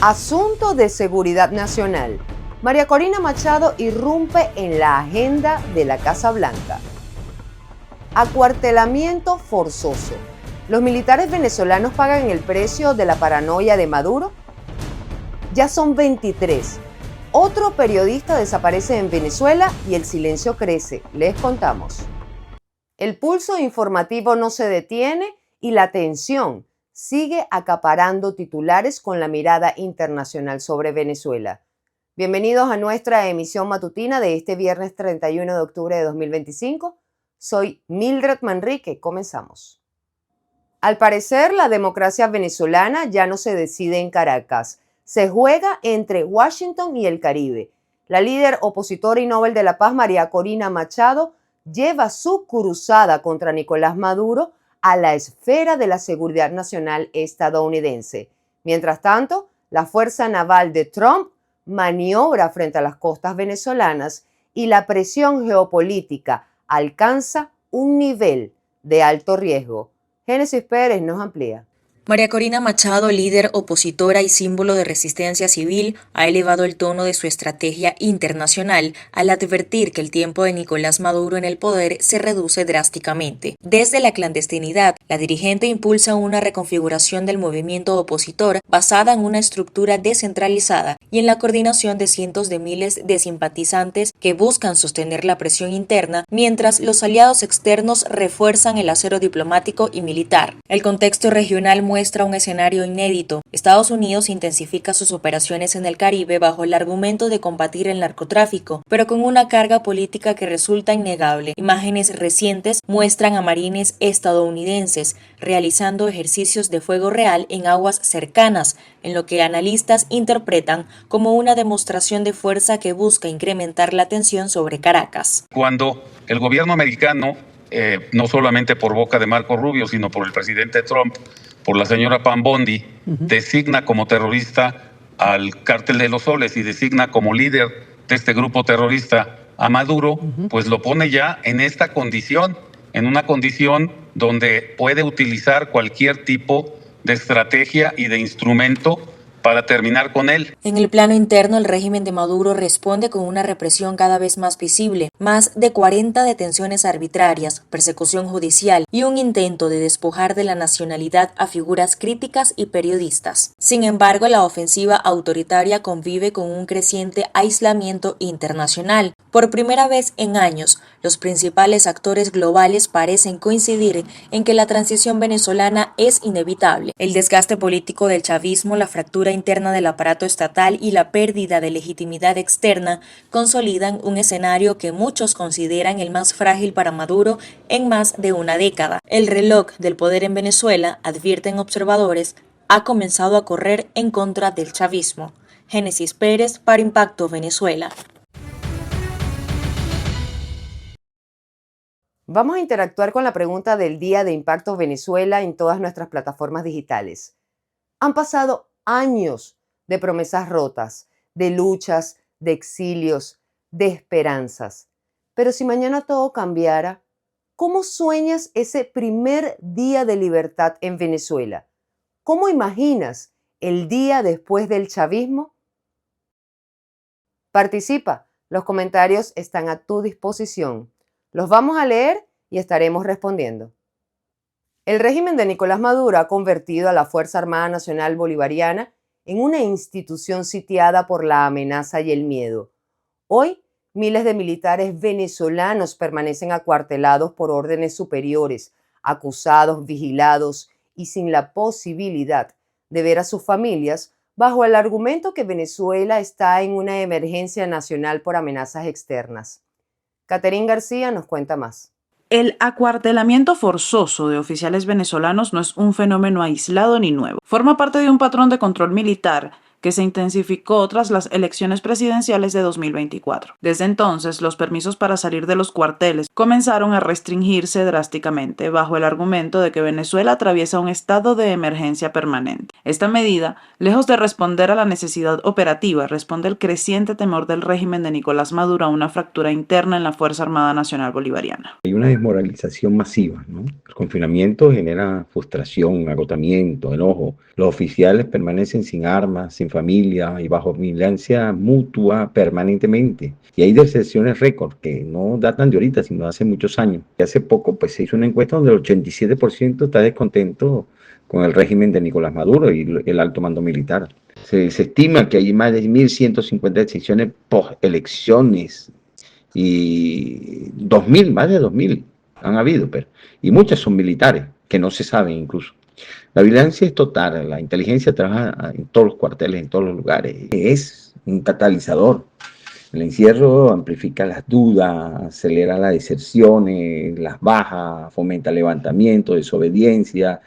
Asunto de seguridad nacional. María Corina Machado irrumpe en la agenda de la Casa Blanca. Acuartelamiento forzoso. ¿Los militares venezolanos pagan el precio de la paranoia de Maduro? Ya son 23. Otro periodista desaparece en Venezuela y el silencio crece. Les contamos. El pulso informativo no se detiene y la tensión sigue acaparando titulares con la mirada internacional sobre Venezuela. Bienvenidos a nuestra emisión matutina de este viernes 31 de octubre de 2025. Soy Mildred Manrique. Comenzamos. Al parecer, la democracia venezolana ya no se decide en Caracas. Se juega entre Washington y el Caribe. La líder opositora y Nobel de la Paz, María Corina Machado, lleva su cruzada contra Nicolás Maduro a la esfera de la seguridad nacional estadounidense. Mientras tanto, la fuerza naval de Trump maniobra frente a las costas venezolanas y la presión geopolítica alcanza un nivel de alto riesgo. Génesis Pérez nos amplía. María Corina Machado, líder opositora y símbolo de resistencia civil, ha elevado el tono de su estrategia internacional al advertir que el tiempo de Nicolás Maduro en el poder se reduce drásticamente. Desde la clandestinidad, la dirigente impulsa una reconfiguración del movimiento opositor basada en una estructura descentralizada y en la coordinación de cientos de miles de simpatizantes que buscan sostener la presión interna, mientras los aliados externos refuerzan el acero diplomático y militar. El contexto regional muestra un escenario inédito. Estados Unidos intensifica sus operaciones en el Caribe bajo el argumento de combatir el narcotráfico, pero con una carga política que resulta innegable. Imágenes recientes muestran a marines estadounidenses realizando ejercicios de fuego real en aguas cercanas, en lo que analistas interpretan como una demostración de fuerza que busca incrementar la tensión sobre Caracas. Cuando el gobierno americano, no solamente por boca de Marco Rubio, sino por el presidente Trump, por la señora Pam Bondi, designa como terrorista al Cártel de los Soles y designa como líder de este grupo terrorista a Maduro, pues lo pone ya en esta condición, en una condición donde puede utilizar cualquier tipo de estrategia y de instrumento para terminar con él. En el plano interno, el régimen de Maduro responde con una represión cada vez más visible, más de 40 detenciones arbitrarias, persecución judicial y un intento de despojar de la nacionalidad a figuras críticas y periodistas. Sin embargo, la ofensiva autoritaria convive con un creciente aislamiento internacional. Por primera vez en años, los principales actores globales parecen coincidir en que la transición venezolana es inevitable. El desgaste político del chavismo, la fractura interna del aparato estatal y la pérdida de legitimidad externa consolidan un escenario que muchos consideran el más frágil para Maduro en más de una década. El reloj del poder en Venezuela, advierten observadores, ha comenzado a correr en contra del chavismo. Génesis Pérez para Impacto Venezuela. Vamos a interactuar con la pregunta del día de Impacto Venezuela en todas nuestras plataformas digitales. Han pasado años de promesas rotas, de luchas, de exilios, de esperanzas. Pero si mañana todo cambiara, ¿cómo sueñas ese primer día de libertad en Venezuela? ¿Cómo imaginas el día después del chavismo? Participa, los comentarios están a tu disposición. Los vamos a leer y estaremos respondiendo. El régimen de Nicolás Maduro ha convertido a la Fuerza Armada Nacional Bolivariana en una institución sitiada por la amenaza y el miedo. Hoy, miles de militares venezolanos permanecen acuartelados por órdenes superiores, acusados, vigilados y sin la posibilidad de ver a sus familias bajo el argumento que Venezuela está en una emergencia nacional por amenazas externas. Caterín García nos cuenta más. El acuartelamiento forzoso de oficiales venezolanos no es un fenómeno aislado ni nuevo. Forma parte de un patrón de control militar que se intensificó tras las elecciones presidenciales de 2024. Desde entonces, los permisos para salir de los cuarteles comenzaron a restringirse drásticamente bajo el argumento de que Venezuela atraviesa un estado de emergencia permanente. Esta medida, lejos de responder a la necesidad operativa, responde al creciente temor del régimen de Nicolás Maduro a una fractura interna en la Fuerza Armada Nacional Bolivariana. Hay una desmoralización masiva, ¿no? El confinamiento genera frustración, agotamiento, enojo. Los oficiales permanecen sin armas, sin familia y bajo vigilancia mutua permanentemente. Y hay deserciones récord que no datan de ahorita, sino de hace muchos años. Y hace poco pues, se hizo una encuesta donde el 87% está descontento con el régimen de Nicolás Maduro y el alto mando militar. Se estima que hay más de 1.150 decisiones post-elecciones y 2.000, más de 2.000 han habido, y muchas son militares, que no se saben incluso. La vigilancia es total, la inteligencia trabaja en todos los cuarteles, en todos los lugares, es un catalizador. El encierro amplifica las dudas, acelera las deserciones, las bajas, fomenta levantamiento, desobediencia.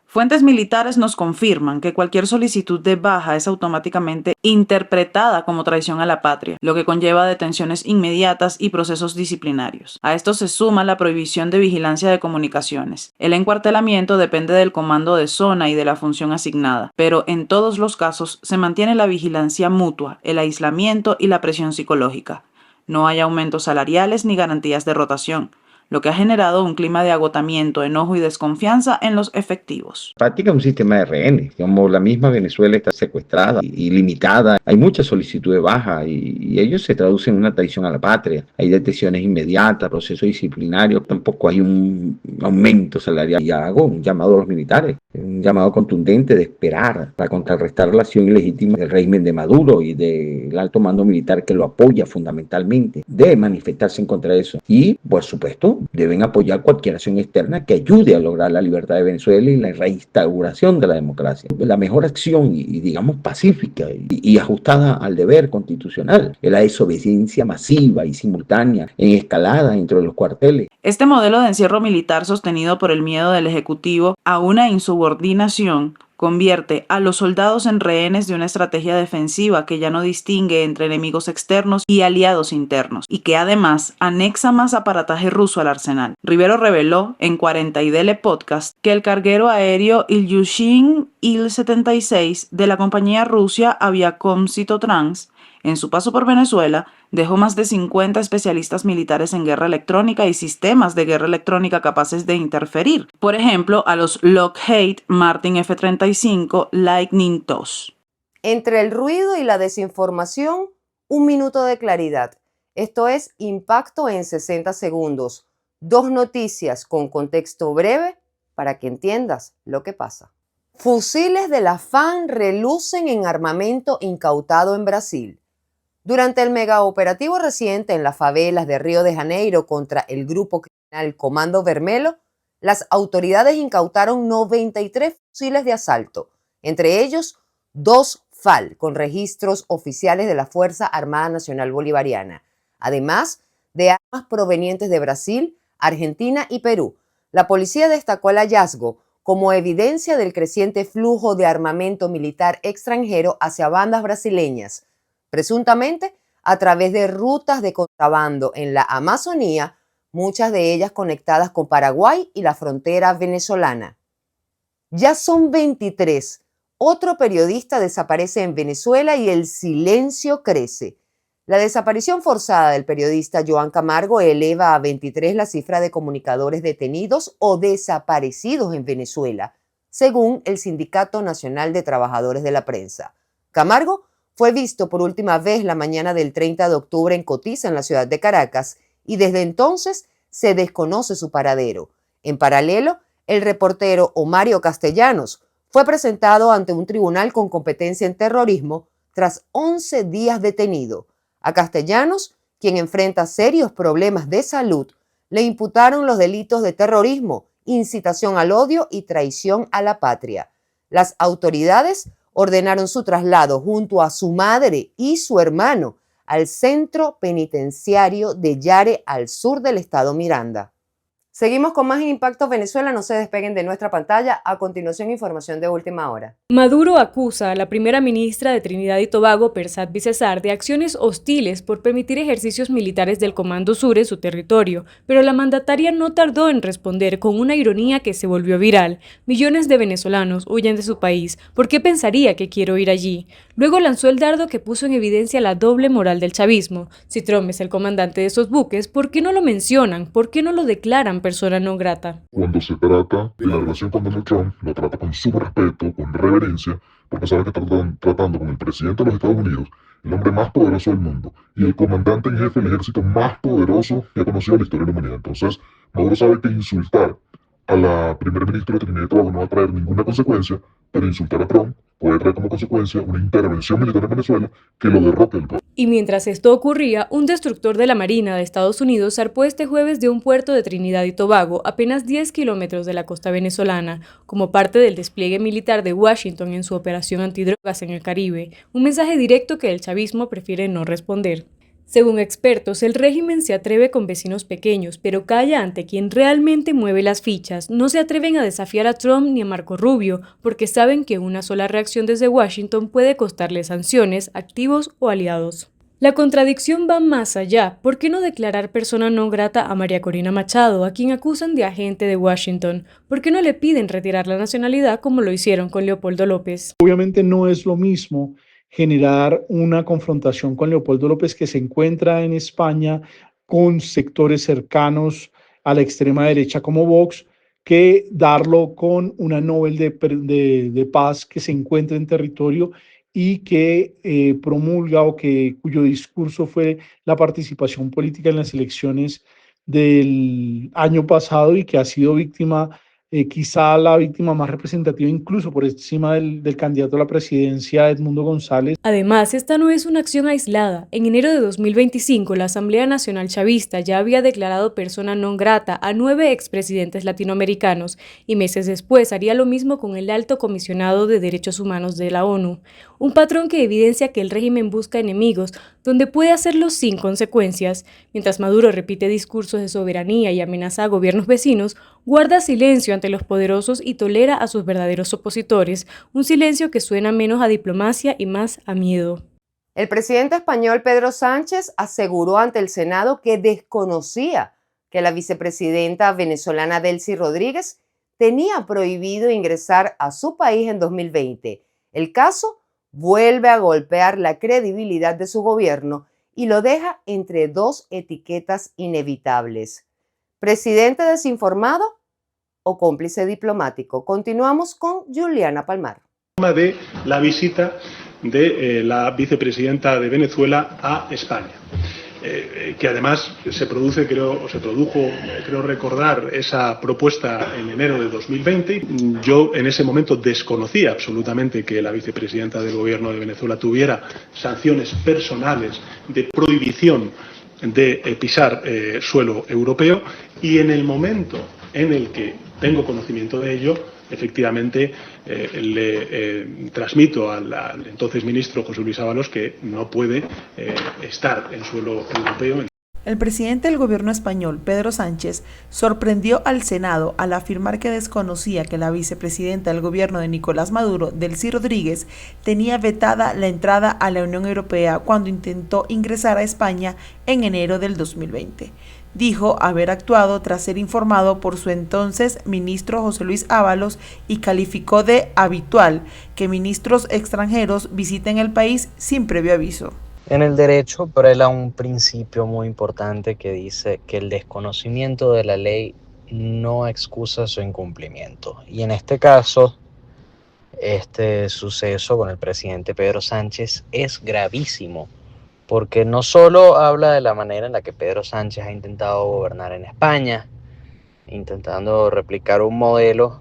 Fuentes militares nos confirman que cualquier solicitud de baja es automáticamente interpretada como traición a la patria, lo que conlleva detenciones inmediatas y procesos disciplinarios. A esto se suma la prohibición de vigilancia de comunicaciones. El encuartelamiento depende del comando de zona y de la función asignada, pero en todos los casos se mantiene la vigilancia mutua, el aislamiento y la presión psicológica. No hay aumentos salariales ni garantías de rotación, lo que ha generado un clima de agotamiento, enojo y desconfianza en los efectivos. Practica un sistema de rehenes, como la misma Venezuela está secuestrada y limitada. Hay mucha solicitud de baja y ellos se traducen en una traición a la patria. Hay detenciones inmediatas, procesos disciplinarios, tampoco hay un aumento salarial. Y hago un llamado a los militares, un llamado contundente de esperar para contrarrestar la acción ilegítima del régimen de Maduro y del alto mando militar que lo apoya fundamentalmente. Debe manifestarse en contra de eso y, por supuesto, deben apoyar cualquier acción externa que ayude a lograr la libertad de Venezuela y la reinstauración de la democracia. La mejor acción, y digamos pacífica y ajustada al deber constitucional, es la desobediencia masiva y simultánea en escalada dentro de los cuarteles. Este modelo de encierro militar sostenido por el miedo del Ejecutivo a una insubordinación convierte a los soldados en rehenes de una estrategia defensiva que ya no distingue entre enemigos externos y aliados internos, y que además anexa más aparataje ruso al arsenal. Rivero reveló en 40 y Dele Podcast que el carguero aéreo Ilyushin Il-76 de la compañía Rusia Aviacom Citotrans, en su paso por Venezuela, dejó más de 50 especialistas militares en guerra electrónica y sistemas de guerra electrónica capaces de interferir. Por ejemplo, a los Lockheed Martin F-35 Lightning II. Entre el ruido y la desinformación, un minuto de claridad. Esto es Impacto en 60 segundos. 2 noticias con contexto breve para que entiendas lo que pasa. Fusiles de la FARC relucen en armamento incautado en Brasil. Durante el megaoperativo reciente en las favelas de Río de Janeiro contra el grupo criminal Comando Vermelho, las autoridades incautaron 93 fusiles de asalto, entre ellos 2 FAL con registros oficiales de la Fuerza Armada Nacional Bolivariana, además de armas provenientes de Brasil, Argentina y Perú. La policía destacó el hallazgo como evidencia del creciente flujo de armamento militar extranjero hacia bandas brasileñas, presuntamente a través de rutas de contrabando en la Amazonía, muchas de ellas conectadas con Paraguay y la frontera venezolana. Ya son 23. Otro periodista desaparece en Venezuela y el silencio crece. La desaparición forzada del periodista Joan Camargo eleva a 23 la cifra de comunicadores detenidos o desaparecidos en Venezuela, según el Sindicato Nacional de Trabajadores de la Prensa. Camargo fue visto por última vez la mañana del 30 de octubre en Cotiza, en la ciudad de Caracas, y desde entonces se desconoce su paradero. En paralelo, el reportero Omario Castellanos fue presentado ante un tribunal con competencia en terrorismo tras 11 días detenido. A Castellanos, quien enfrenta serios problemas de salud, le imputaron los delitos de terrorismo, incitación al odio y traición a la patria. Las autoridades ordenaron su traslado junto a su madre y su hermano al centro penitenciario de Yare, al sur del estado Miranda. Seguimos con más Impacto Venezuela, no se despeguen de nuestra pantalla. A continuación, información de última hora. Maduro acusa a la primera ministra de Trinidad y Tobago, Persat Vicesar, de acciones hostiles por permitir ejercicios militares del Comando Sur en su territorio, pero la mandataria no tardó en responder con una ironía que se volvió viral. Millones de venezolanos huyen de su país. ¿Por qué pensaría que quiero ir allí? Luego lanzó el dardo que puso en evidencia la doble moral del chavismo. Si Trump es el comandante de esos buques, ¿por qué no lo mencionan? ¿Por qué no lo declaran persona no grata? Cuando se trata de la relación con Donald Trump, lo trata con sumo respeto, con reverencia, porque sabe que están tratando con el presidente de los Estados Unidos, el hombre más poderoso del mundo, y el comandante en jefe del ejército más poderoso que ha conocido la historia de la humanidad. Entonces, Maduro sabe que insultar a la primera ministra de Trinidad y Tobago no va a traer ninguna consecuencia, pero insultar a Trump puede traer como consecuencia una intervención militar en Venezuela que lo derroque del poder. Y mientras esto ocurría, un destructor de la Marina de Estados Unidos zarpó este jueves de un puerto de Trinidad y Tobago, apenas 10 kilómetros de la costa venezolana, como parte del despliegue militar de Washington en su operación antidrogas en el Caribe, un mensaje directo que el chavismo prefiere no responder. Según expertos, el régimen se atreve con vecinos pequeños, pero calla ante quien realmente mueve las fichas. No se atreven a desafiar a Trump ni a Marco Rubio, porque saben que una sola reacción desde Washington puede costarle sanciones, activos o aliados. La contradicción va más allá. ¿Por qué no declarar persona non grata a María Corina Machado, a quien acusan de agente de Washington? ¿Por qué no le piden retirar la nacionalidad como lo hicieron con Leopoldo López? Obviamente no es lo mismo generar una confrontación con Leopoldo López, que se encuentra en España con sectores cercanos a la extrema derecha como Vox, que darlo con una Nobel de Paz que se encuentra en territorio y que promulga cuyo discurso fue la participación política en las elecciones del año pasado y que ha sido víctima, quizá la víctima más representativa, incluso por encima del candidato a la presidencia, Edmundo González. Además, esta no es una acción aislada. En enero de 2025, la Asamblea Nacional Chavista ya había declarado persona non grata a 9 expresidentes latinoamericanos y meses después haría lo mismo con el Alto Comisionado de Derechos Humanos de la ONU. Un patrón que evidencia que el régimen busca enemigos donde puede hacerlo sin consecuencias. Mientras Maduro repite discursos de soberanía y amenaza a gobiernos vecinos, guarda silencio ante los poderosos y tolera a sus verdaderos opositores, un silencio que suena menos a diplomacia y más a miedo. El presidente español Pedro Sánchez aseguró ante el Senado que desconocía que la vicepresidenta venezolana Delcy Rodríguez tenía prohibido ingresar a su país en 2020. El caso vuelve a golpear la credibilidad de su gobierno y lo deja entre dos etiquetas inevitables: presidente desinformado o cómplice diplomático. Continuamos con Juliana Palmar. De la visita de la vicepresidenta de Venezuela a España, que además se produjo, creo recordar, esa propuesta en enero de 2020. Yo en ese momento desconocía absolutamente que la vicepresidenta del gobierno de Venezuela tuviera sanciones personales de prohibición de pisar suelo europeo, y en el momento en el que tengo conocimiento de ello, efectivamente le transmito al entonces ministro José Luis Ábalos que no puede estar en suelo europeo. El presidente del gobierno español, Pedro Sánchez, sorprendió al Senado al afirmar que desconocía que la vicepresidenta del gobierno de Nicolás Maduro, Delcy Rodríguez, tenía vetada la entrada a la Unión Europea cuando intentó ingresar a España en enero del 2020. Dijo haber actuado tras ser informado por su entonces ministro José Luis Ábalos y calificó de habitual que ministros extranjeros visiten el país sin previo aviso. En el derecho prela un principio muy importante que dice que el desconocimiento de la ley no excusa su incumplimiento. Y en este caso, este suceso con el presidente Pedro Sánchez es gravísimo, porque no solo habla de la manera en la que Pedro Sánchez ha intentado gobernar en España, intentando replicar un modelo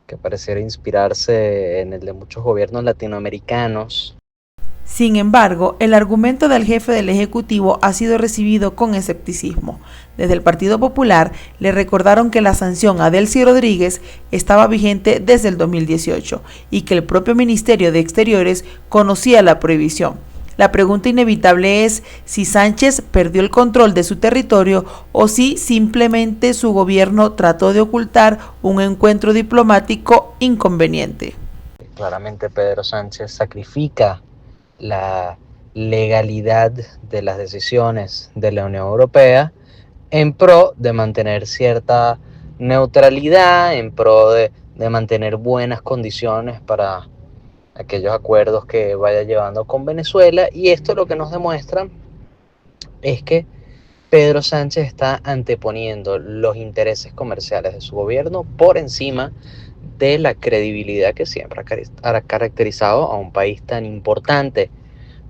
que pareciera inspirarse en el de muchos gobiernos latinoamericanos. Sin embargo, el argumento del jefe del Ejecutivo ha sido recibido con escepticismo. Desde el Partido Popular le recordaron que la sanción a Delcy Rodríguez estaba vigente desde el 2018 y que el propio Ministerio de Exteriores conocía la prohibición. La pregunta inevitable es si Sánchez perdió el control de su territorio o si simplemente su gobierno trató de ocultar un encuentro diplomático inconveniente. Claramente Pedro Sánchez sacrifica la legalidad de las decisiones de la Unión Europea en pro de mantener cierta neutralidad, en pro de mantener buenas condiciones para aquellos acuerdos que vaya llevando con Venezuela. Y esto lo que nos demuestra es que Pedro Sánchez está anteponiendo los intereses comerciales de su gobierno por encima de la credibilidad que siempre ha caracterizado a un país tan importante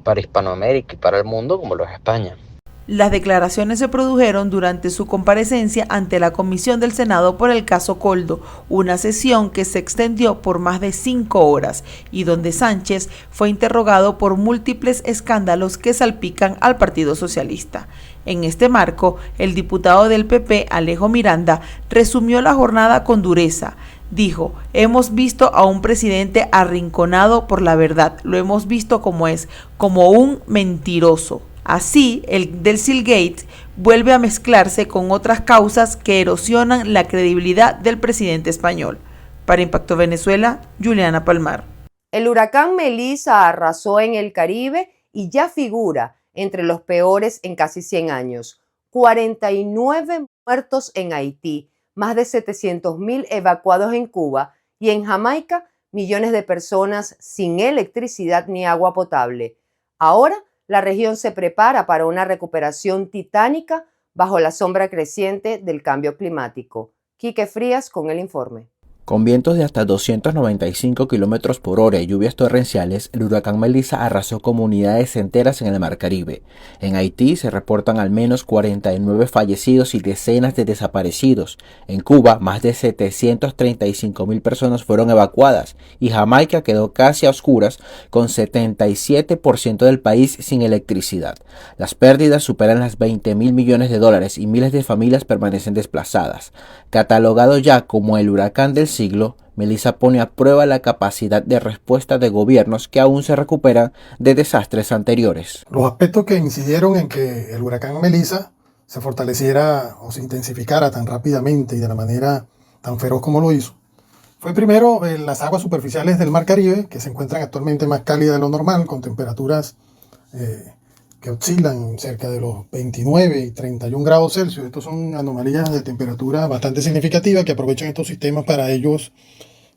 para Hispanoamérica y para el mundo como lo es España. Las declaraciones se produjeron durante su comparecencia ante la Comisión del Senado por el caso Coldo, una sesión que se extendió por más de 5 horas y donde Sánchez fue interrogado por múltiples escándalos que salpican al Partido Socialista. En este marco, el diputado del PP, Alejo Miranda, resumió la jornada con dureza. Dijo: hemos visto a un presidente arrinconado por la verdad, lo hemos visto como es, como un mentiroso. Así, el Delsilgate vuelve a mezclarse con otras causas que erosionan la credibilidad del presidente español. Para Impacto Venezuela, Juliana Palmar. El huracán Melissa arrasó en el Caribe y ya figura entre los peores en casi 100 años. 49 muertos en Haití, más de 700.000 evacuados en Cuba y en Jamaica, millones de personas sin electricidad ni agua potable. Ahora, la región se prepara para una recuperación titánica bajo la sombra creciente del cambio climático. Quique Frías con el informe. Con vientos de hasta 295 km por hora y lluvias torrenciales, el huracán Melissa arrasó comunidades enteras en el Mar Caribe. En Haití se reportan al menos 49 fallecidos y decenas de desaparecidos. En Cuba, más de 735.000 personas fueron evacuadas y Jamaica quedó casi a oscuras, con 77% del país sin electricidad. Las pérdidas superan las $20.000 millones y miles de familias permanecen desplazadas. Catalogado ya como el huracán del siglo, Melissa pone a prueba la capacidad de respuesta de gobiernos que aún se recuperan de desastres anteriores. Los aspectos que incidieron en que el huracán Melissa se fortaleciera o se intensificara tan rápidamente y de la manera tan feroz como lo hizo, fue primero las aguas superficiales del Mar Caribe, que se encuentran actualmente más cálidas de lo normal, con temperaturas que oscilan cerca de los 29 y 31 grados Celsius. Estos son anomalías de temperatura bastante significativas que aprovechan estos sistemas para ellos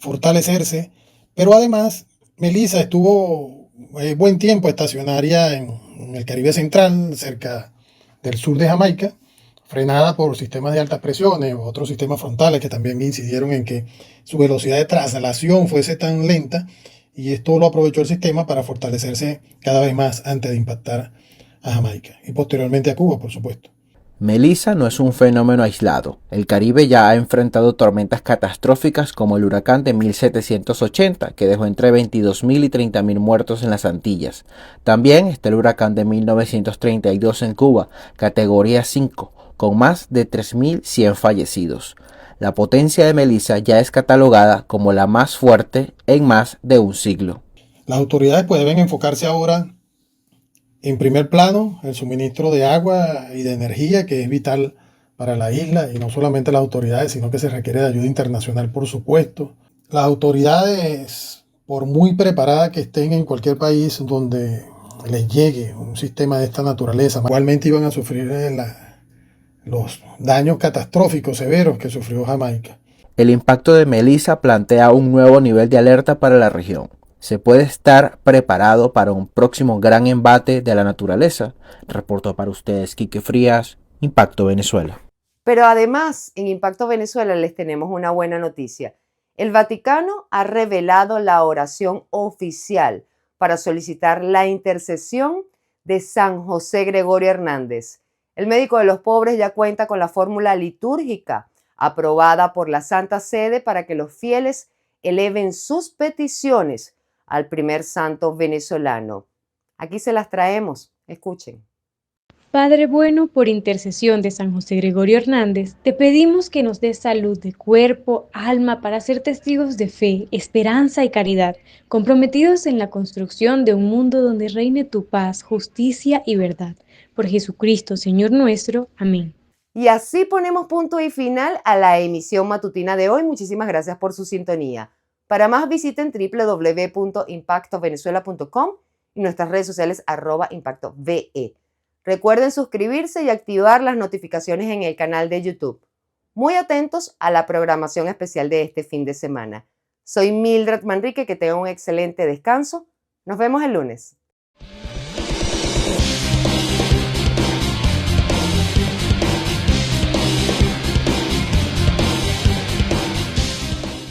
fortalecerse. Pero además, Melissa estuvo buen tiempo estacionaria en el Caribe Central, cerca del sur de Jamaica, frenada por sistemas de altas presiones o otros sistemas frontales que también incidieron en que su velocidad de traslación fuese tan lenta, y esto lo aprovechó el sistema para fortalecerse cada vez más antes de impactar a Jamaica y posteriormente a Cuba, por supuesto. Melissa no es un fenómeno aislado. El Caribe ya ha enfrentado tormentas catastróficas como el huracán de 1780, que dejó entre 22.000 y 30.000 muertos en las Antillas. También está el huracán de 1932 en Cuba, categoría 5, con más de 3.100 fallecidos. La potencia de Melissa ya es catalogada como la más fuerte en más de un siglo. Las autoridades pues deben enfocarse ahora en primer plano el suministro de agua y de energía, que es vital para la isla, y no solamente las autoridades, sino que se requiere de ayuda internacional, por supuesto. Las autoridades, por muy preparadas que estén en cualquier país donde les llegue un sistema de esta naturaleza, igualmente iban a sufrir los daños catastróficos severos que sufrió Jamaica. El impacto de Melissa plantea un nuevo nivel de alerta para la región. ¿Se puede estar preparado para un próximo gran embate de la naturaleza? Reportó para ustedes Quique Frías, Impacto Venezuela. Pero además, en Impacto Venezuela les tenemos una buena noticia. El Vaticano ha revelado la oración oficial para solicitar la intercesión de San José Gregorio Hernández. El médico de los pobres ya cuenta con la fórmula litúrgica aprobada por la Santa Sede para que los fieles eleven sus peticiones al primer santo venezolano. Aquí se las traemos. Escuchen. Padre bueno, por intercesión de San José Gregorio Hernández, te pedimos que nos des salud de cuerpo, alma, para ser testigos de fe, esperanza y caridad, comprometidos en la construcción de un mundo donde reine tu paz, justicia y verdad. Por Jesucristo, Señor nuestro. Amén. Y así ponemos punto y final a la emisión matutina de hoy. Muchísimas gracias por su sintonía. Para más visiten www.impactovenezuela.com y nuestras redes sociales @ImpactoVE. Recuerden suscribirse y activar las notificaciones en el canal de YouTube. Muy atentos a la programación especial de este fin de semana. Soy Mildred Manrique, que tenga un excelente descanso. Nos vemos el lunes.